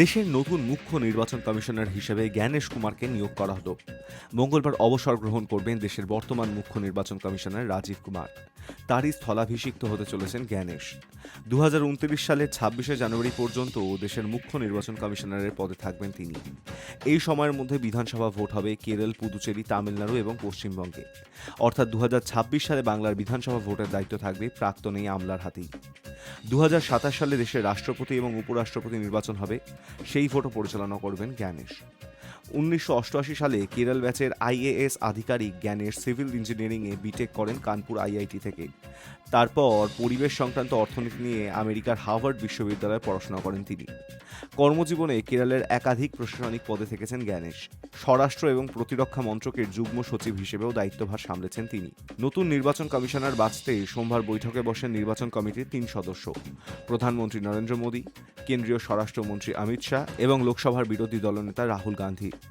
দেশের নতুন মুখ্য নির্বাচন কমিশনার হিসেবে জ্ঞানেশ কুমারকে নিয়োগ করা হলো। মঙ্গলবার অবসর গ্রহণ করবেন দেশের বর্তমান মুখ্য নির্বাচন কমিশনার রাজীব কুমার। তারই স্থলাভিষিক্ত হতে চলেছেন জ্ঞানেশ। 2029 সালের 26শে জানুয়ারি পর্যন্ত দেশের মুখ্য নির্বাচন কমিশনারের পদে থাকবেন তিনি। এই সময়ের মধ্যে বিধানসভা ভোট হবে কেরল, পুদুচেরি, তামিলনাড়ু এবং পশ্চিমবঙ্গে। অর্থাৎ 2026 সালে বাংলার বিধানসভা ভোটের দায়িত্ব থাকবে প্রাক্তন এই আমলার হাতেই। 2027 সালে দেশের রাষ্ট্রপতি এবং উপরাষ্ট্রপতি নির্বাচন হবে, সেই ভোটও পরিচালনা করবেন জ্ঞানেশ। 1988 সালে কেরল ব্যাচের আইএএস আধিকারিক জ্ঞানেশ সিভিল ইঞ্জিনিয়ারিংয়ে বিটেক করেন কানপুর আইআইটি থেকে। তারপর পরিবেশ সংক্রান্ত অর্থনীতি নিয়ে আমেরিকার হার্ভার্ড বিশ্ববিদ্যালয়ে পড়াশোনা করেন তিনি। কর্মজীবনে কেরলের একাধিক প্রশাসনিক পদে থেকেছেন জ্ঞানেশ। স্বরাষ্ট্র এবং প্রতিরক্ষা মন্ত্রকের যুগ্ম সচিব হিসেবেও দায়িত্বভার সামলেছেন তিনি। নতুন নির্বাচন কমিশনার বাছতে সোমবার বৈঠকে বসেন নির্বাচন কমিটির 3 সদস্য: প্রধানমন্ত্রী নরেন্দ্র মোদী, কেন্দ্রীয় স্বরাষ্ট্রমন্ত্রী অমিত শাহ এবং লোকসভার বিরোধী দলনেতা রাহুল গান্ধী।